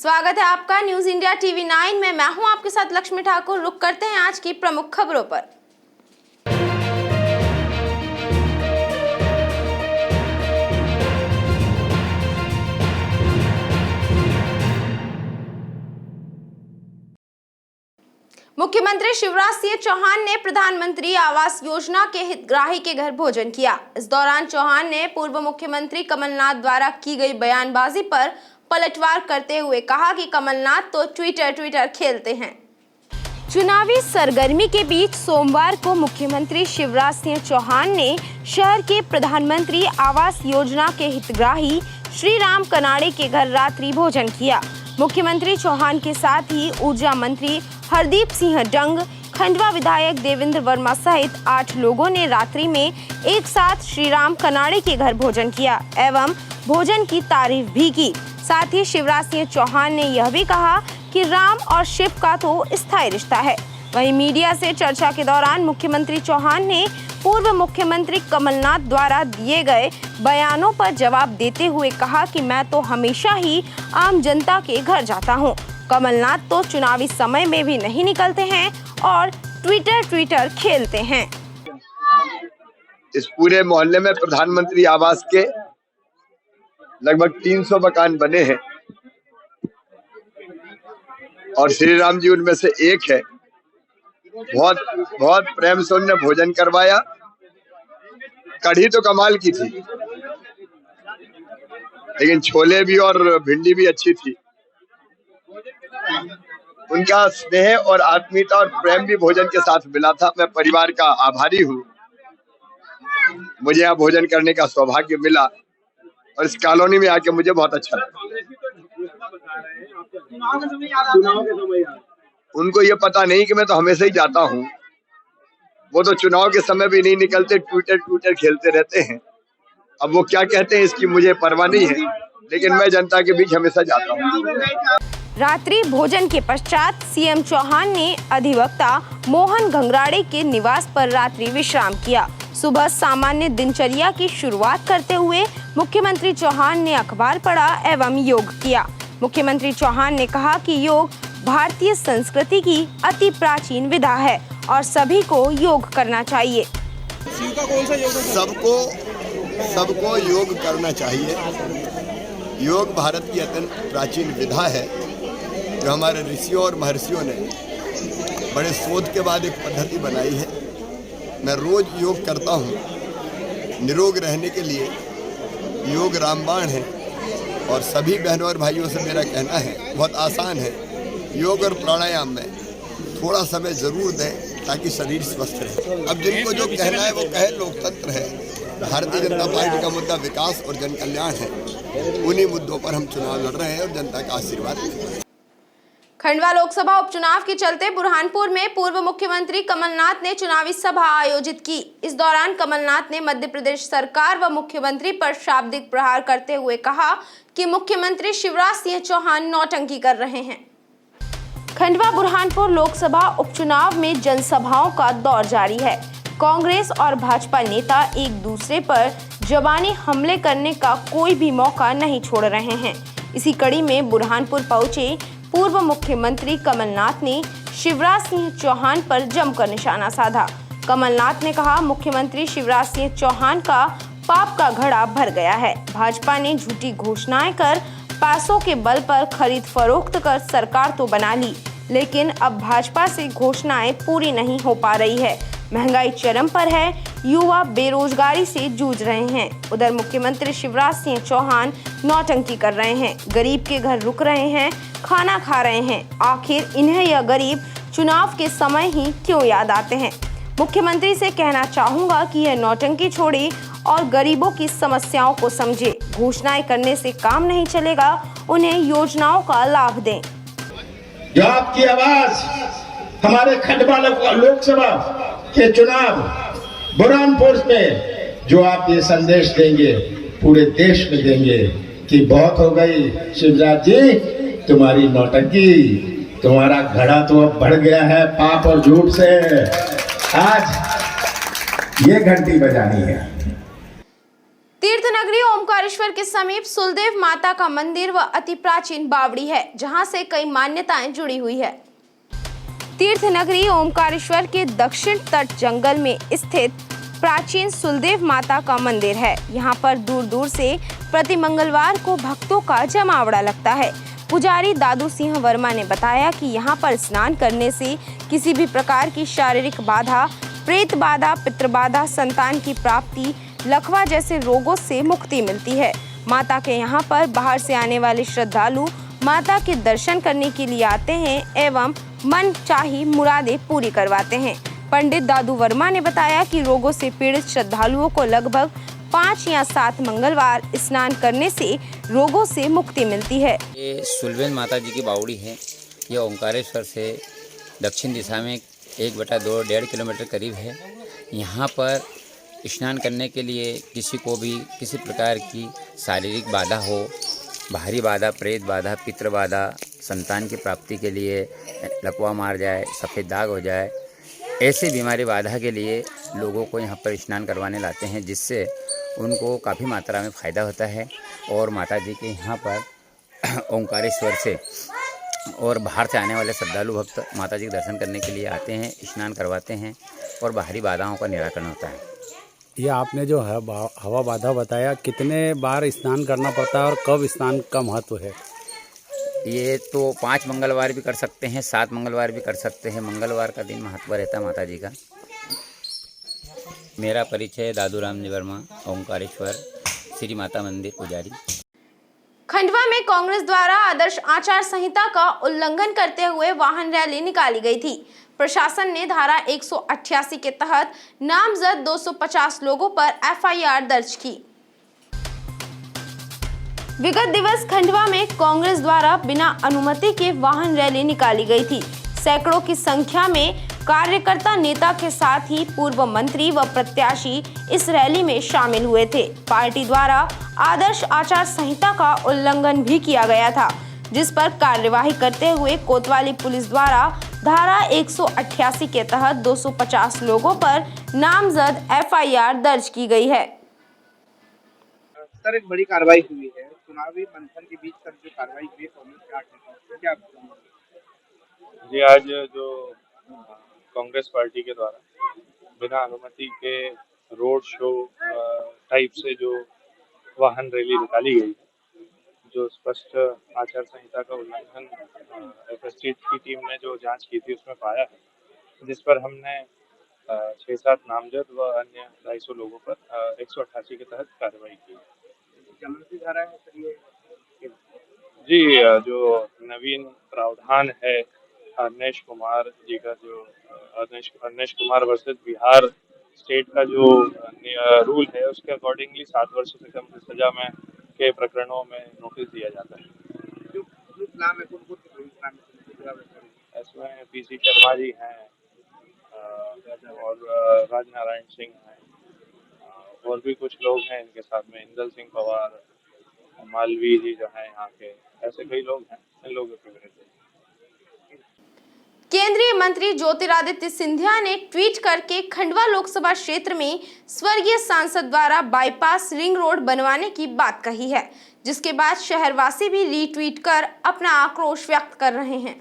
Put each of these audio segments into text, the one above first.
स्वागत है आपका न्यूज इंडिया टीवी 9 में। मैं हूं आपके साथ लक्ष्मी ठाकुर। रुक करते हैं आज की प्रमुख खबरों पर। मुख्यमंत्री शिवराज सिंह चौहान ने प्रधानमंत्री आवास योजना के हितग्राही के घर भोजन किया। इस दौरान चौहान ने पूर्व मुख्यमंत्री कमलनाथ द्वारा की गई बयानबाजी पर पलटवार करते हुए कहा कि कमलनाथ तो ट्विटर खेलते हैं। चुनावी सरगर्मी के बीच सोमवार को मुख्यमंत्री शिवराज सिंह चौहान ने शहर के प्रधानमंत्री आवास योजना के हितग्राही श्री राम कनाड़े के घर रात्रि भोजन किया। मुख्यमंत्री चौहान के साथ ही ऊर्जा मंत्री हरदीप सिंह डंग, खंडवा विधायक देवेंद्र वर्मा सहित 8 लोगों ने रात्रि में एक साथ श्री राम कनाड़े के घर भोजन किया एवं भोजन की तारीफ भी की। साथ ही शिवराज सिंह चौहान ने यह भी कहा कि राम और शिव का तो स्थायी रिश्ता है। वहीं मीडिया से चर्चा के दौरान मुख्यमंत्री चौहान ने पूर्व मुख्यमंत्री कमलनाथ द्वारा दिए गए बयानों पर जवाब देते हुए कहा कि मैं तो हमेशा ही आम जनता के घर जाता हूं। कमलनाथ तो चुनावी समय में भी नहीं निकलते हैं और ट्विटर खेलते हैं। इस पूरे मोहल्ले में प्रधानमंत्री आवास के लगभग 300 मकान बने हैं और श्री राम जी उनमें से एक है। बहुत प्रेम से उन्होंने भोजन करवाया। कढ़ी तो कमाल की थी, लेकिन छोले भी और भिंडी भी अच्छी थी। उनका स्नेह और आत्मीयता और प्रेम भी भोजन के साथ मिला था। मैं परिवार का आभारी हूँ। मुझे यहाँ भोजन करने का सौभाग्य मिला और इस कॉलोनी में आके मुझे बहुत अच्छा लगा। उनको ये पता नहीं कि मैं तो हमेशा ही जाता हूँ। वो तो चुनाव के समय भी नहीं निकलते, ट्विटर खेलते रहते हैं। अब वो क्या कहते हैं इसकी मुझे परवाह नहीं है, लेकिन मैं जनता के बीच हमेशा जाता हूँ। रात्रि भोजन के पश्चात सीएम चौहान ने अधिवक्ता मोहन घंगराड़े के निवास पर रात्रि विश्राम किया। सुबह सामान्य दिनचर्या की शुरुआत करते हुए मुख्यमंत्री चौहान ने अखबार पढ़ा एवं योग किया। मुख्यमंत्री चौहान ने कहा कि योग भारतीय संस्कृति की अति प्राचीन विधा है और सभी को योग करना चाहिए। सबको योग करना चाहिए। योग भारत की अत्यंत प्राचीन विधा है जो हमारे ऋषियों और महर्षियों ने बड़े शोध के बाद एक पद्धति बनाई है। मैं रोज योग करता हूँ। निरोग रहने के लिए योग रामबाण है और सभी बहनों और भाइयों से मेरा कहना है, बहुत आसान है। योग और प्राणायाम में थोड़ा समय जरूर दें ताकि शरीर स्वस्थ रहे। अब जिनको जो कहना है वो कहे, लोकतंत्र है। भारतीय जनता पार्टी का मुद्दा विकास और जन कल्याण है। उन्हीं मुद्दों पर हम चुनाव लड़ रहे हैं और जनता का आशीर्वाद लेंगे। खंडवा लोकसभा उपचुनाव के चलते बुरहानपुर में पूर्व मुख्यमंत्री कमलनाथ ने चुनावी सभा आयोजित की। इस दौरान कमलनाथ ने मध्य प्रदेश सरकार व मुख्यमंत्री पर शाब्दिक प्रहार करते हुए कहा कि मुख्यमंत्री शिवराज सिंह चौहान नौटंकी कर रहे हैं। खंडवा बुरहानपुर लोकसभा उपचुनाव में जनसभाओं का दौर जारी है। कांग्रेस और भाजपा नेता एक दूसरे पर जबानी हमले करने का कोई भी मौका नहीं छोड़ रहे हैं। इसी कड़ी में बुरहानपुर पहुंचे पूर्व मुख्यमंत्री कमलनाथ ने शिवराज सिंह चौहान पर जमकर निशाना साधा। कमलनाथ ने कहा, मुख्यमंत्री शिवराज सिंह चौहान का पाप का घड़ा भर गया है। भाजपा ने झूठी घोषणाएं कर पैसों के बल पर खरीद फरोख्त कर सरकार तो बना ली, लेकिन अब भाजपा से घोषणाएं पूरी नहीं हो पा रही है। महंगाई चरम पर है, युवा बेरोजगारी से जूझ रहे हैं। उधर मुख्यमंत्री शिवराज सिंह चौहान नौटंकी कर रहे हैं, गरीब के घर रुक रहे हैं, खाना खा रहे हैं। आखिर इन्हें यह गरीब चुनाव के समय ही क्यों याद आते हैं? मुख्यमंत्री से कहना चाहूंगा कि यह नौटंकी छोड़े और गरीबों की समस्याओं को समझे। घोषणाएं करने से काम नहीं चलेगा, उन्हें योजनाओं का लाभ दें। जो आपकी आवाज हमारे खंडवा लोकसभा के चुनाव बुरहानपुर में जो आप ये संदेश देंगे, पूरे देश में देंगे कि बहुत हो गई शिवराज जी तुम्हारी नौटंकी, तुम्हारा घड़ा तो अब बढ़ गया है पाप और झूठ से। आज ये घंटी बजानी है। तीर्थ नगरी ओमकारेश्वर के समीप सुलदेव माता का मंदिर व अति प्राचीन बावड़ी है, जहां से कई मान्यताएं जुड़ी हुई है। तीर्थ नगरी ओमकारेश्वर के दक्षिण तट जंगल में स्थित प्राचीन सुलदेव माता का मंदिर है। यहाँ पर दूर दूर से प्रति मंगलवार को भक्तों का जमावड़ा लगता है। पुजारी दादू सिंह वर्मा ने बताया कि यहाँ पर स्नान करने से किसी भी प्रकार की शारीरिक बाधा, प्रेत बाधा, पितृ बाधा, संतान की प्राप्ति, लकवा जैसे रोगों से मुक्ति मिलती है। माता के यहाँ पर बाहर से आने वाले श्रद्धालु माता के दर्शन करने के लिए आते हैं एवं मन चाही मुरादें पूरी करवाते हैं। पंडित दादू वर्मा ने बताया कि रोगों से पीड़ित श्रद्धालुओं को लगभग 5 या 7 मंगलवार स्नान करने से रोगों से मुक्ति मिलती है। ये सुलदेव माता जी की बावड़ी है। ये ओंकारेश्वर से दक्षिण दिशा में 1/2-1.5 किलोमीटर करीब है। यहाँ पर स्नान करने के लिए किसी को भी किसी प्रकार की शारीरिक बाधा हो, बाहरी बाधा, प्रेत बाधा, पितृ बाधा, संतान की प्राप्ति के लिए लकवा मार जाए, सफ़ेद दाग हो जाए, ऐसी बीमारी बाधा के लिए लोगों को यहाँ पर स्नान करवाने लाते हैं, जिससे उनको काफ़ी मात्रा में फ़ायदा होता है। और माता जी के यहाँ पर ओंकारेश्वर से और बाहर से आने वाले श्रद्धालु भक्त माता जी के दर्शन करने के लिए आते हैं, स्नान करवाते हैं और बाहरी बाधाओं का निराकरण होता है। ये आपने जो है हवा बाधा बताया, कितने बार स्नान करना पड़ता है और कब स्नान का महत्व है? ये तो 5 मंगलवार भी कर सकते हैं, 7 मंगलवार भी कर सकते हैं। मंगलवार का दिन महत्व रहता है माता जी का। मेरा परिचय दादू राम जी वर्मा, ओंकारेश्वर श्री माता मंदिर पुजारी। खंडवा में कांग्रेस द्वारा आदर्श आचार संहिता का उल्लंघन करते हुए वाहन रैली निकाली गई थी। प्रशासन ने धारा 188 के तहत नामजद 250 लोगों पर एफआईआर दर्ज की। विगत दिवस खंडवा में कांग्रेस द्वारा बिना अनुमति के वाहन रैली निकाली गई थी। सैकड़ों की संख्या में कार्यकर्ता, नेता के साथ ही पूर्व मंत्री व प्रत्याशी इस रैली में शामिल हुए थे। पार्टी द्वारा आदर्श आचार संहिता का उल्लंघन भी किया गया था, जिस पर कार्यवाही करते हुए कोतवाली पुलिस द्वारा धारा 188 के तहत 250 लोगों पर नामजद एफआईआर दर्ज की गई है। सर, एक बड़ी कार्रवाई हुई है चुनावी मंथन के बीच। सर, जो कार्रवाई हुई कांग्रेस क्या जी, आज जो कांग्रेस पार्टी के द्वारा बिना अनुमति के रोड शो टाइप से जो वाहन रैली निकाली गई, जो स्पष्ट आचार संहिता का उल्लंघन एफएसटी की टीम ने जो जांच की थी उसमें पाया है, जिस पर हमने 6-7 नामजद व अन्य 250 लोगों पर 188 के तहत कार्रवाई की। धारा है सर ये? जी, जो नवीन प्रावधान है अर्नेश कुमार जी का, जो अर्नेश कुमार वर्सेस बिहार स्टेट का जो रूल है, उसके अकॉर्डिंगली 7 वर्ष से कम की सजा में के प्रकरणों में नोटिस दिया जाता है। इसमें पीसी शर्मा जी हैं और राजनारायण सिंह हैं और भी कुछ लोग हैं इनके साथ में, इंदल सिंह पवार, मालवी जी जो हैं यहाँ के, ऐसे कई लोग हैं। इन लोगों के विरुद्ध केंद्रीय मंत्री ज्योतिरादित्य सिंधिया ने ट्वीट करके खंडवा लोकसभा क्षेत्र में स्वर्गीय सांसद द्वारा बाईपास रिंग रोड बनवाने की बात कही है, जिसके बाद शहरवासी भी रीट्वीट कर अपना आक्रोश व्यक्त कर रहे हैं।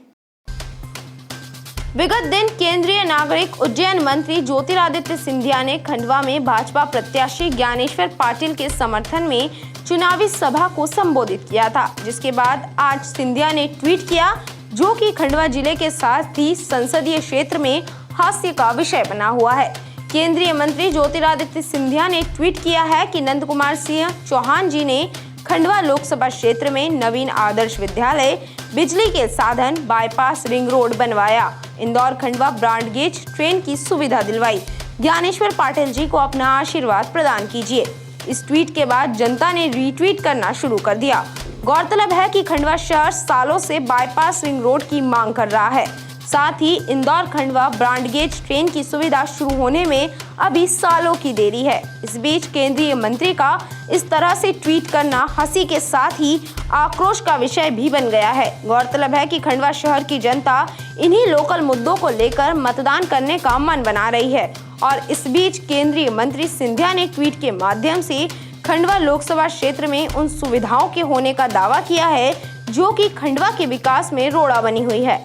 विगत दिन केंद्रीय नागरिक उड्डयन मंत्री ज्योतिरादित्य सिंधिया ने खंडवा में भाजपा प्रत्याशी ज्ञानेश्वर पाटिल के समर्थन में चुनावी सभा को संबोधित किया था, जिसके बाद आज सिंधिया ने ट्वीट किया, जो कि खंडवा जिले के साथ ही संसदीय क्षेत्र में हास्य का विषय बना हुआ है। केंद्रीय मंत्री ज्योतिरादित्य सिंधिया ने ट्वीट किया है कि नंद कुमार सिंह चौहान जी ने खंडवा लोकसभा क्षेत्र में नवीन आदर्श विद्यालय, बिजली के साधन, बाईपास रिंग रोड बनवाया, Indore Khandwa broad gauge train की सुविधा दिलवाई। ज्ञानेश्वर पाटिल जी को अपना आशीर्वाद प्रदान कीजिए। इस ट्वीट के बाद जनता ने रीट्वीट करना शुरू कर दिया। गौरतलब है कि खंडवा शहर सालों से बाईपास रिंग रोड की मांग कर रहा है। साथ ही Indore Khandwa broad gauge train की सुविधा शुरू होने में अभी सालों की देरी है। इस बीच केंद्रीय मंत्री का इस तरह से ट्वीट करना हंसी के साथ ही आक्रोश का विषय भी बन गया है। गौरतलब है कि खंडवा शहर की जनता इन्हीं लोकल मुद्दों को लेकर मतदान करने का मन बना रही है और इस बीच केंद्रीय मंत्री सिंधिया ने ट्वीट के माध्यम से खंडवा लोकसभा क्षेत्र में उन सुविधाओं के होने का दावा किया है जो कि खंडवा के विकास में रोड़ा बनी हुई है।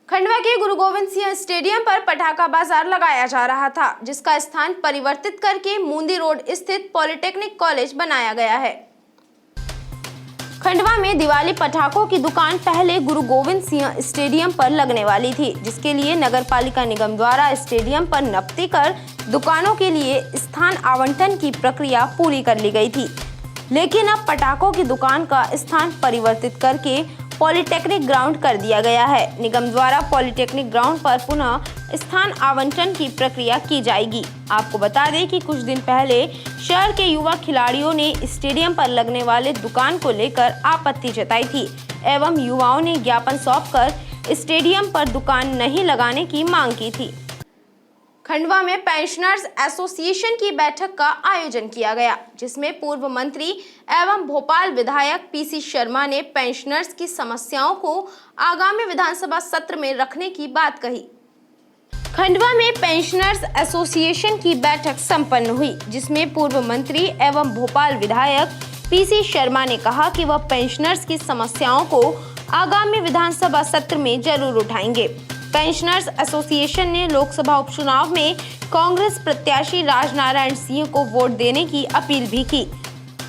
खंडवा के गुरु गोविंद सिंह स्टेडियम पर पटाखा बाजार लगाया जा रहा था, जिसका स्थान परिवर्तित करके मूंदी रोड स्थित पॉलिटेक्निक कॉलेज बनाया गया है। खंडवा में दिवाली पटाखों की दुकान पहले गुरु गोविंद सिंह स्टेडियम पर लगने वाली थी, जिसके लिए नगर पालिका निगम द्वारा स्टेडियम पर नपती कर दुकानों के लिए स्थान आवंटन की प्रक्रिया पूरी कर ली गई थी। लेकिन अब पटाखों की दुकान का स्थान परिवर्तित करके पॉलिटेक्निक ग्राउंड कर दिया गया है। निगम द्वारा पॉलिटेक्निक ग्राउंड पर पुनः स्थान आवंटन की प्रक्रिया की जाएगी। आपको बता दें कि कुछ दिन पहले शहर के युवा खिलाड़ियों ने स्टेडियम पर लगने वाले दुकान को लेकर आपत्ति जताई थी एवं युवाओं ने ज्ञापन सौंपकर स्टेडियम पर दुकान नहीं लगाने की मांग की थी। खंडवा में पेंशनर्स एसोसिएशन की बैठक का आयोजन किया गया, जिसमें पूर्व मंत्री एवं भोपाल विधायक पीसी शर्मा ने पेंशनर्स की समस्याओं को आगामी विधानसभा सत्र में रखने की बात कही। खंडवा में पेंशनर्स एसोसिएशन की बैठक संपन्न हुई, जिसमें पूर्व मंत्री एवं भोपाल विधायक पीसी शर्मा ने कहा कि वह पेंशनर्स की समस्याओं को आगामी विधानसभा सत्र में जरूर उठाएंगे। पेंशनर्स एसोसिएशन ने लोकसभा उपचुनाव में कांग्रेस प्रत्याशी राजनारायण सिंह को वोट देने की अपील भी की।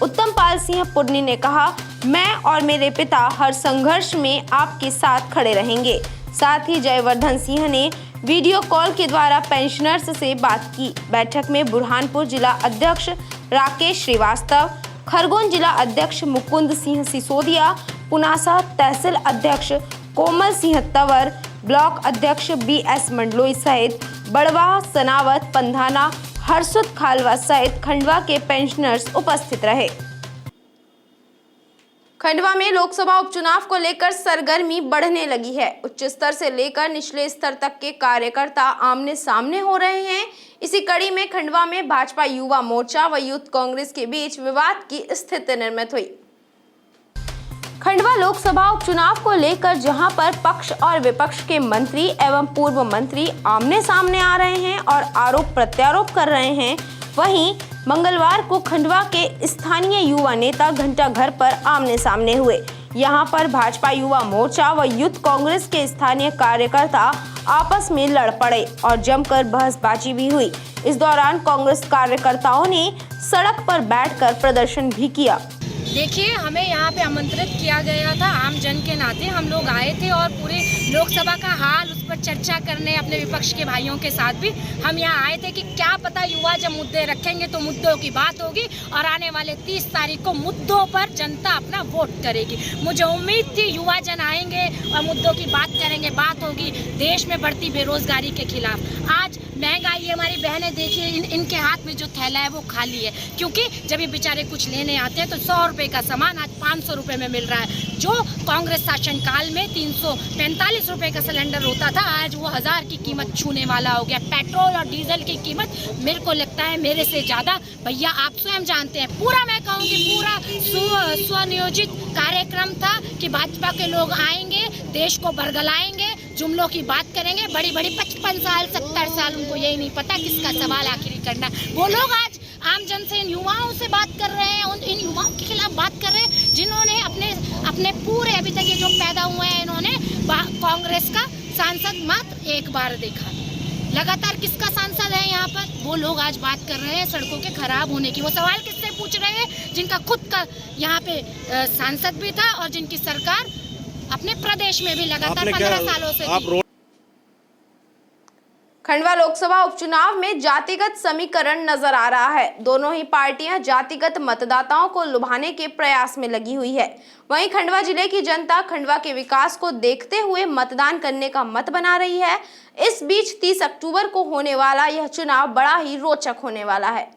उत्तम पाल सिंह पुर्नी ने कहा, मैं और मेरे पिता हर संघर्ष में आपके साथ खड़े रहेंगे। साथ ही जयवर्धन सिंह ने वीडियो कॉल के द्वारा पेंशनर्स से बात की। बैठक में बुरहानपुर जिला अध्यक्ष राकेश श्रीवास्तव, खरगोन जिला अध्यक्ष मुकुंद सिंह सिसोदिया, पुनासा तहसील अध्यक्ष कोमल सिंह तंवर, ब्लॉक अध्यक्ष BS मंडलोई सहित बड़वाह, सनावत, पंधाना, हरसुद खालवा सहित खंडवा के पेंशनर्स उपस्थित रहे। खंडवा में लोकसभा उपचुनाव को लेकर सरगर्मी बढ़ने लगी है। उच्च स्तर से लेकर निचले स्तर तक के कार्यकर्ता आमने सामने हो रहे हैं। इसी कड़ी में खंडवा में भाजपा युवा मोर्चा व यूथ कांग्रेस के बीच विवाद की स्थिति निर्मित हुई। खंडवा लोकसभा उपचुनाव को लेकर जहां पर पक्ष और विपक्ष के मंत्री एवं पूर्व मंत्री आमने सामने आ रहे हैं और आरोप प्रत्यारोप कर रहे हैं, वहीं मंगलवार को खंडवा के स्थानीय युवा नेता घंटा घर पर आमने सामने हुए। यहां पर भाजपा युवा मोर्चा व यूथ कांग्रेस के स्थानीय कार्यकर्ता आपस में लड़ पड़े और जमकर बहसबाजी भी हुई। इस दौरान कांग्रेस कार्यकर्ताओं ने सड़क पर बैठकर प्रदर्शन भी किया। देखिए, हमें यहाँ पे आमंत्रित किया गया था। आम जन के नाते हम लोग आए थे और पूरे लोकसभा का हाल उस पर चर्चा करने अपने विपक्ष के भाइयों के साथ भी हम यहाँ आए थे कि क्या पता युवा जब मुद्दे रखेंगे तो मुद्दों की बात होगी और आने वाले 30 तारीख को मुद्दों पर जनता अपना वोट करेगी। मुझे उम्मीद थी युवा जन आएंगे और मुद्दों की बात करेंगे, बात होगी देश में बढ़ती बेरोजगारी के खिलाफ। आज महंगाई, हमारी बहनें देखिए, इनके हाथ में जो थैला है वो खाली है, क्योंकि जब ये बेचारे कुछ लेने आते हैं तो 100 रुपए का सामान आज 500 रुपए में मिल रहा है। जो कांग्रेस शासनकाल में 345 रुपए का सिलेंडर होता था, आज वो 1000 की कीमत छूने वाला हो गया। पेट्रोल और डीजल की कीमत मेरे को लगता है मेरे से ज्यादा भैया आप स्वयं जानते हैं। पूरा मैं कहूँगी पूरा स्वनियोजित कार्यक्रम था कि भाजपा के लोग आएंगे, देश को बरगलाएंगे, जुमलों की बात करेंगे। बड़ी बड़ी 55 साल 70 साल उनको यही नहीं पता किसका सवाल आखिरी करना। वो लोग आज आम जन से, इन युवाओं से बात कर रहे हैं, इन युवाओं के खिलाफ बात कर रहे हैं जिन्होंने अपने पूरे अभी तक ये जो पैदा हुए हैं, इन्होंने कांग्रेस का सांसद मात्र एक बार देखा। लगातार किसका सांसद है यहाँ पर? वो लोग आज बात कर रहे हैं सड़कों के खराब होने की। वो सवाल किससे पूछ रहे हैं? जिनका खुद का यहाँ पे सांसद भी था और जिनकी सरकार अपने प्रदेश में भी लगातार 15 सालों से थी। खंडवा लोकसभा उपचुनाव में जातिगत समीकरण नजर आ रहा है। दोनों ही पार्टियां जातिगत मतदाताओं को लुभाने के प्रयास में लगी हुई है। वहीं खंडवा जिले की जनता खंडवा के विकास को देखते हुए मतदान करने का मत बना रही है। इस बीच 30 अक्टूबर को होने वाला यह चुनाव बड़ा ही रोचक होने वाला है।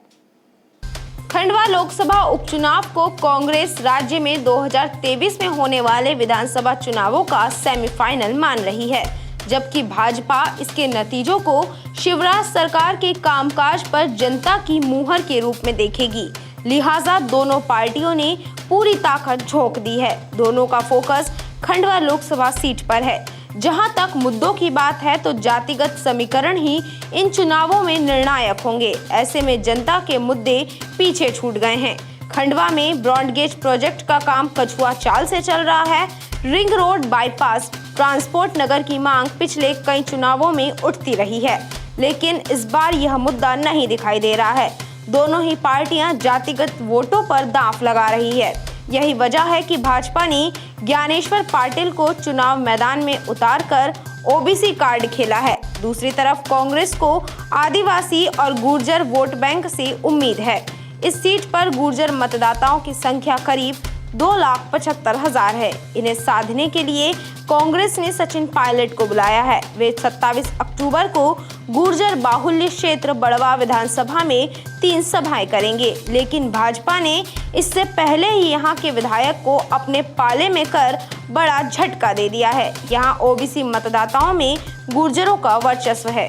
खंडवा लोकसभा उपचुनाव को कांग्रेस राज्य में 2023 में होने वाले विधानसभा चुनावों का सेमीफाइनल मान रही है, जबकि भाजपा इसके नतीजों को शिवराज सरकार के कामकाज पर जनता की मुहर के रूप में देखेगी। लिहाजा दोनों पार्टियों ने पूरी ताकत झोंक दी है। दोनों का फोकस खंडवा लोकसभा सीट पर है। जहां तक मुद्दों की बात है तो जातिगत समीकरण ही इन चुनावों में निर्णायक होंगे। ऐसे में जनता के मुद्दे पीछे छूट गए हैं। खंडवा में ब्रॉडगेज प्रोजेक्ट का काम कछुआ चाल से चल रहा है। रिंग रोड, बाईपास, ट्रांसपोर्ट नगर की मांग पिछले कई चुनावों में उठती रही है, लेकिन इस बार यह मुद्दा नहीं दिखाई दे रहा है। दोनों ही पार्टियां जातिगत वोटों पर दांव लगा रही है। यही वजह है कि भाजपा ने ज्ञानेश्वर पाटिल को चुनाव मैदान में उतारकर ओबीसी कार्ड खेला है। दूसरी तरफ कांग्रेस को आदिवासी और गुर्जर वोट बैंक से उम्मीद है। इस सीट पर गुर्जर मतदाताओं की संख्या करीब 2,75,000 है। इन्हें साधने के लिए कांग्रेस ने सचिन पायलट को बुलाया है। वे 27 अक्टूबर को गुर्जर बाहुल्य क्षेत्र बड़वा विधानसभा में 3 सभाएं करेंगे, लेकिन भाजपा ने इससे पहले ही यहां के विधायक को अपने पाले में कर बड़ा झटका दे दिया है। यहां ओबीसी मतदाताओं में गुर्जरों का वर्चस्व है।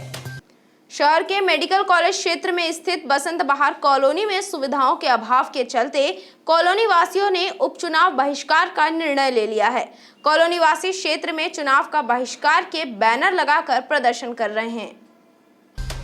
शहर के मेडिकल कॉलेज क्षेत्र में स्थित बसंत बहार कॉलोनी में सुविधाओं के अभाव के चलते कॉलोनी वासियों ने उपचुनाव बहिष्कार का निर्णय ले लिया है। कॉलोनी वासी क्षेत्र में चुनाव का बहिष्कार के बैनर लगाकर प्रदर्शन कर रहे हैं।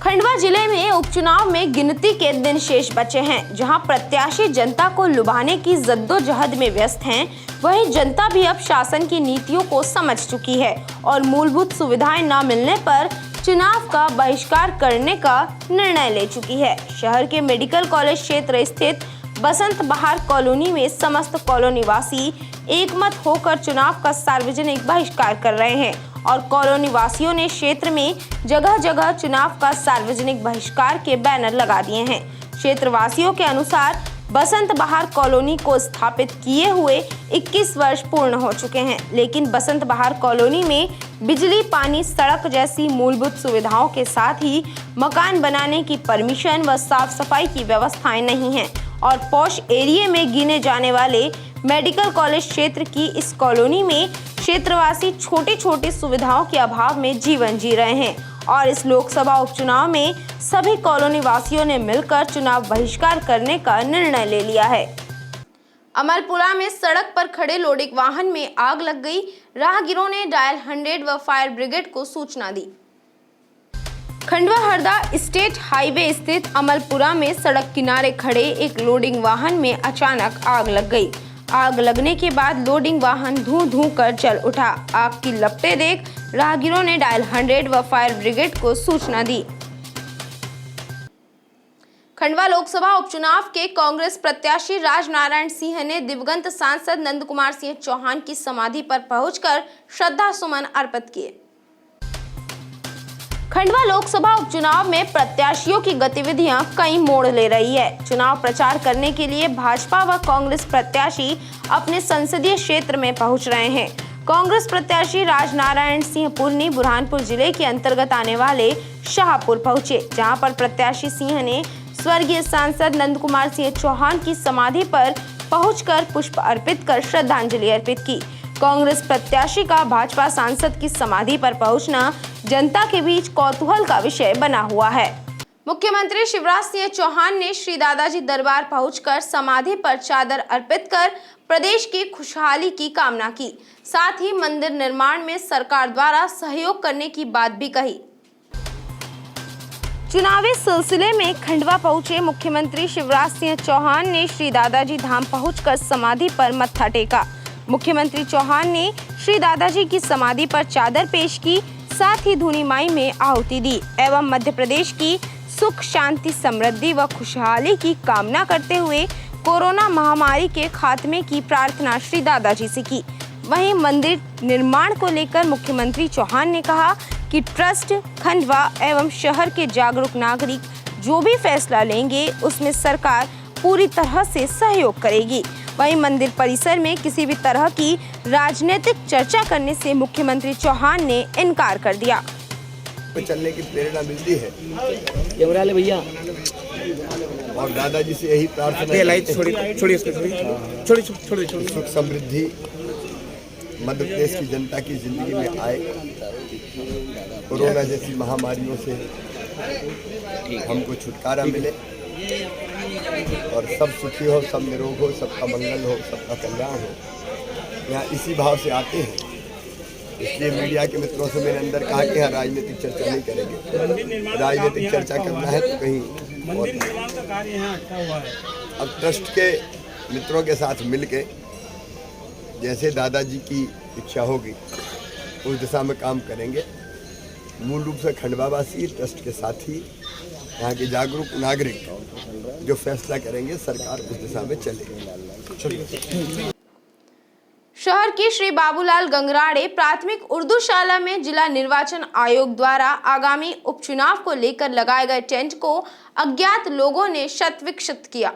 खंडवा जिले में उपचुनाव में गिनती के दिन शेष बचे हैं। जहां प्रत्याशी जनता को लुभाने की जद्दोजहद में व्यस्त हैं, वहीं जनता भी अब शासन की नीतियों को समझ चुकी है और मूलभूत सुविधाएं न मिलने पर चुनाव का बहिष्कार करने का निर्णय ले चुकी है। शहर के मेडिकल कॉलेज क्षेत्र स्थित बसंत बहार कॉलोनी में समस्त कॉलोनी वासी एकमत होकर चुनाव का सार्वजनिक बहिष्कार कर रहे हैं और कॉलोनी वासियों ने क्षेत्र में जगह जगह चुनाव का सार्वजनिक बहिष्कार के बैनर लगा दिए हैं। क्षेत्रवासियों के अनुसार बसंत बहार कॉलोनी को स्थापित किए हुए 21 वर्ष पूर्ण हो चुके हैं, लेकिन बसंत बहार कॉलोनी में बिजली, पानी, सड़क जैसी मूलभूत सुविधाओं के साथ ही मकान बनाने की परमिशन व साफ सफाई की व्यवस्थाएं नहीं हैं और पॉश एरिया में गिने जाने वाले मेडिकल कॉलेज क्षेत्र की इस कॉलोनी में क्षेत्रवासी छोटी छोटी सुविधाओं के अभाव में जीवन जी रहे हैं और इस लोकसभा उपचुनाव में सभी कॉलोनी वासियों ने मिलकर चुनाव बहिष्कार करने का निर्णय ले लिया है। अमरपुरा में सड़क पर खड़े लोडिंग वाहन में आग लग गई। राहगीरों ने डायल 100 व फायर ब्रिगेड को सूचना दी। खंडवा हरदा स्टेट हाईवे स्थित अमरपुरा में सड़क किनारे खड़े एक लोडिंग वाहन में अचानक आग लग गई। आग लगने के बाद लोडिंग वाहन धुआं धुआं कर जल उठा। आग की लपटें देख राहगीरों ने डायल 100 व फायर ब्रिगेड को सूचना दी। खंडवा लोकसभा उपचुनाव के कांग्रेस प्रत्याशी राजनारायण सिंह ने दिवंगत सांसद नंद कुमार सिंह चौहान की समाधि पर पहुंचकर श्रद्धा सुमन अर्पित किए। खंडवा लोकसभा उपचुनाव में प्रत्याशियों की गतिविधियां कई मोड़ ले रही है। चुनाव प्रचार करने के लिए भाजपा व कांग्रेस प्रत्याशी अपने संसदीय क्षेत्र में पहुंच रहे हैं। कांग्रेस प्रत्याशी राजनारायण सिंह पुरनी बुरहानपुर जिले के अंतर्गत आने वाले शाहपुर पहुंचे, जहां पर प्रत्याशी सिंह ने स्वर्गीय सांसद नंद कुमार सिंह चौहान की समाधि पर पहुंचकर पुष्प अर्पित कर श्रद्धांजलि अर्पित की। कांग्रेस प्रत्याशी का भाजपा सांसद की समाधि पर पहुंचना जनता के बीच कौतूहल का विषय बना हुआ है। मुख्यमंत्री शिवराज सिंह चौहान ने श्री दादाजी दरबार पहुंचकर समाधि पर चादर अर्पित कर प्रदेश की खुशहाली की कामना की। साथ ही मंदिर निर्माण में सरकार द्वारा सहयोग करने की बात भी कही। चुनावी सिलसिले में खंडवा पहुंचे मुख्यमंत्री शिवराज सिंह चौहान ने श्री दादाजी धाम पहुंचकर समाधि पर मत्था टेका। मुख्यमंत्री चौहान ने श्री दादाजी की समाधि पर चादर पेश की, साथ ही धूनी माई में आहुति दी एवं मध्य प्रदेश की सुख, शांति, समृद्धि व खुशहाली की कामना करते हुए कोरोना महामारी के खात्मे की प्रार्थना श्री दादाजी से की। वहीं मंदिर निर्माण को लेकर मुख्यमंत्री चौहान ने कहा कि ट्रस्ट, खंडवा एवं शहर के जागरूक नागरिक जो भी फैसला लेंगे उसमें सरकार पूरी तरह से सहयोग करेगी। वहीं मंदिर परिसर में किसी भी तरह की राजनीतिक चर्चा करने से मुख्यमंत्री चौहान ने इनकार कर दिया। चलने की प्रेरणा मिलती है भैया और दादाजी से यही प्रार्थना, सुख समृद्धि मध्य प्रदेश की जनता की जिंदगी में आए, कोरोना जैसी महामारियों से हमको छुटकारा मिले और सब सुखी हो, सब निरोग हो, सबका मंगल हो, सबका कल्याण हो। यहाँ इसी भाव से आते हैं इसलिए मीडिया के मित्रों से मैंने अंदर कहा कि यहाँ राजनीतिक चर्चा नहीं करेंगे, राजनीतिक चर्चा करना है तो कहीं और। निर्माण का कार्य यहाँ अटका हुआ है। अब ट्रस्ट के मित्रों के साथ मिलके जैसे दादाजी की इच्छा होगी उस दिशा में काम करेंगे। मूल रूप से खंडवावासी ट्रस्ट के साथ ही यहाँ के जागरूक नागरिक जो फैसला करेंगे सरकार उस दिशा में चलेगी। शहर के श्री बाबूलाल गंगराड़े प्राथमिक उर्दू शाला में जिला निर्वाचन आयोग द्वारा आगामी उपचुनाव को लेकर लगाए गए टेंट को अज्ञात लोगों ने शत विक्षत किया।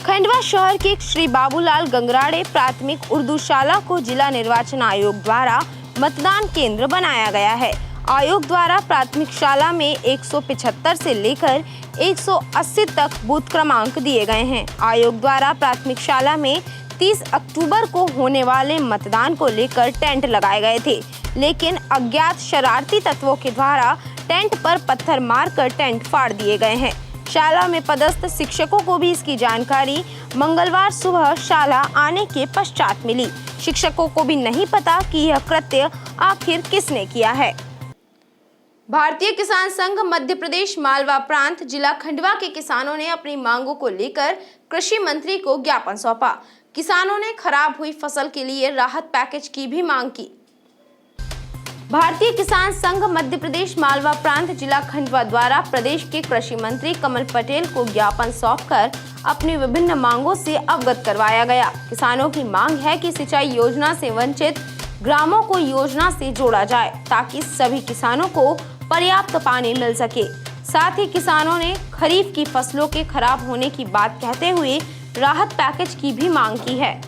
खंडवा शहर के श्री बाबूलाल गंगराड़े प्राथमिक उर्दू शाला को जिला निर्वाचन आयोग द्वारा मतदान केंद्र बनाया गया है। आयोग द्वारा प्राथमिक शाला में 175 से लेकर 180 तक बूथ क्रमांक दिए गए हैं। आयोग द्वारा प्राथमिक शाला में 30 अक्टूबर को होने वाले मतदान को लेकर टेंट लगाए गए थे, लेकिन अज्ञात शरारती तत्वों के द्वारा टेंट पर पत्थर मारकर टेंट फाड़ दिए गए हैं। शाला में पदस्थ शिक्षकों को भी इसकी जानकारी मंगलवार सुबह शाला आने के पश्चात मिली। शिक्षकों को भी नहीं पता कि यह कृत्य आखिर किसने किया है। भारतीय किसान संघ मध्य प्रदेश मालवा प्रांत जिला खंडवा के किसानों ने अपनी मांगों को लेकर कृषि मंत्री को ज्ञापन सौंपा। किसानों ने खराब हुई फसल के लिए राहत पैकेज की भी मांग की। भारतीय किसान संघ मध्य प्रदेश मालवा प्रांत जिला खंडवा द्वारा प्रदेश के कृषि मंत्री कमल पटेल को ज्ञापन सौंपकर अपनी विभिन्न मांगों से अवगत करवाया गया। किसानों की मांग है कि सिंचाई योजना से वंचित ग्रामों को योजना से जोड़ा जाए ताकि सभी किसानों को पर्याप्त पानी मिल सके। साथ ही किसानों ने खरीफ की फसलों के खराब होने की बात कहते हुए राहत पैकेज की भी मांग की है।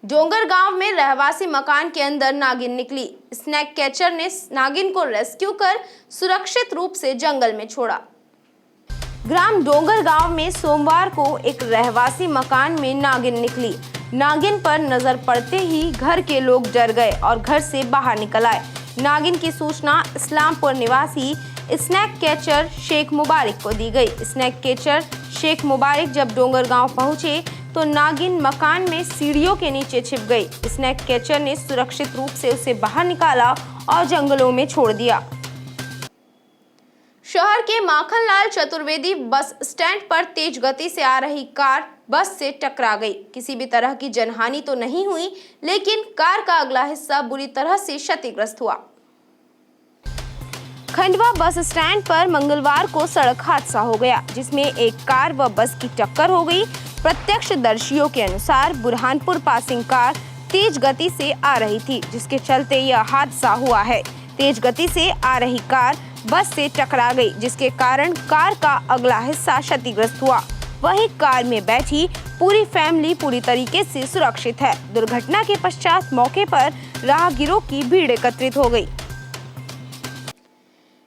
डोंगर गांव में रहवासी मकान के अंदर नागिन निकली। स्नैक कैचर ने नागिन को रेस्क्यू कर सुरक्षित रूप से जंगल में छोड़ा। ग्राम डोंगर गांव में सोमवार को एक रहवासी मकान में नागिन निकली। नागिन पर नजर पड़ते ही घर के लोग डर गए और घर से बाहर निकल आए। नागिन की सूचना इस्लामपुर निवासी स्नैक कैचर शेख मुबारक को दी गई। स्नैक कैचर शेख मुबारक जब डोंगर गांव पहुंचे तो नागिन मकान में सीढ़ियों के नीचे छिप गई। स्नैक कैचर ने सुरक्षित रूप से उसे बाहर निकाला और जंगलों में छोड़ दिया। शहर के माखनलाल चतुर्वेदी बस स्टैंड पर तेज गति से आ रही कार बस से टकरा गई। किसी भी तरह की जनहानि तो नहीं हुई, लेकिन कार का अगला हिस्सा बुरी तरह से क्षतिग्रस्त हुआ। खंडवा बस स्टैंड पर मंगलवार को सड़क हादसा हो गया, जिसमें एक कार व बस की टक्कर हो गई। प्रत्यक्षदर्शियों के अनुसार बुरहानपुर पासिंग कार तेज गति से आ रही थी, जिसके चलते यह हादसा हुआ है। तेज गति से आ रही कार बस से टकरा गई, जिसके कारण कार का अगला हिस्सा क्षतिग्रस्त हुआ। वहीं कार में बैठी पूरी फैमिली पूरी तरीके से सुरक्षित है। दुर्घटना के पश्चात मौके पर राहगीरों की भीड़ एकत्रित हो गई।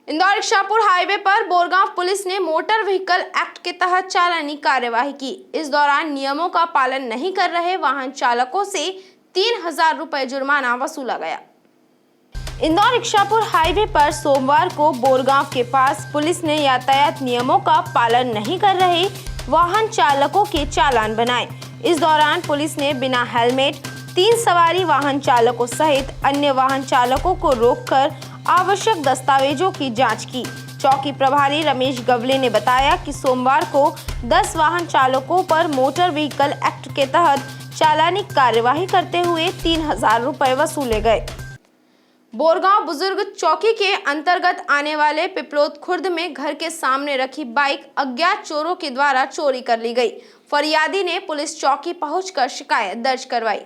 इंदौर शाहपुर हाईवे पर बोरगांव पुलिस ने मोटर व्हीकल एक्ट के तहत चालानी कार्यवाही की। इस दौरान नियमों का पालन नहीं कर रहे वाहन चालकों से 3000 रुपए जुर्माना वसूला गया। इंदौर इच्छापुर हाईवे पर सोमवार को बोरगांव के पास पुलिस ने यातायात नियमों का पालन नहीं कर रहे वाहन चालकों के चालान बनाए। इस दौरान पुलिस ने बिना हेलमेट 3 सवारी वाहन चालकों सहित अन्य वाहन चालकों को रोककर आवश्यक दस्तावेजों की जांच की। चौकी प्रभारी रमेश गवले ने बताया कि सोमवार को 10 वाहन चालकों पर मोटर व्हीकल एक्ट के तहत चालानी कार्यवाही करते हुए 3000 रुपए वसूले गए। बोरगांव बुजुर्ग चौकी के अंतर्गत आने वाले पिपलोद खुर्द में घर के सामने रखी बाइक अज्ञात चोरों के द्वारा चोरी कर ली गई। फरियादी ने पुलिस चौकी पहुंचकर शिकायत दर्ज करवाई।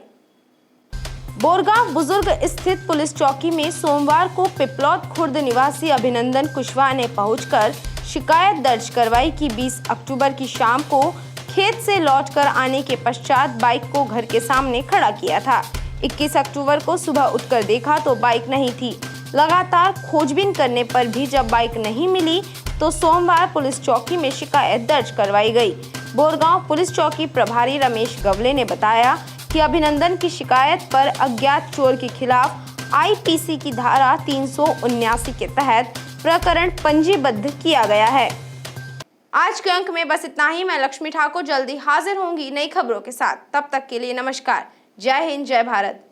बोरगांव बुजुर्ग स्थित पुलिस चौकी में सोमवार को पिपलौद खुर्द निवासी अभिनंदन कुशवाहा ने पहुंचकर शिकायत दर्ज करवाई कि 20 अक्टूबर की शाम को खेत से लौटकर आने के पश्चात बाइक को घर के सामने खड़ा किया था। 21 अक्टूबर को सुबह उठकर देखा तो बाइक नहीं थी। लगातार खोजबीन करने पर भी जब बाइक नहीं मिली तो सोमवार पुलिस चौकी में शिकायत दर्ज करवाई गई। बोरगांव पुलिस चौकी प्रभारी रमेश गवले ने बताया कि अभिनंदन की शिकायत पर अज्ञात चोर के खिलाफ आईपीसी की धारा 379 के तहत प्रकरण पंजीबद्ध किया गया है। आज के अंक में बस इतना ही। मैं लक्ष्मी ठाकुर जल्दी हाजिर होंगी नई खबरों के साथ। तब तक के लिए नमस्कार। जय हिंद, जय भारत।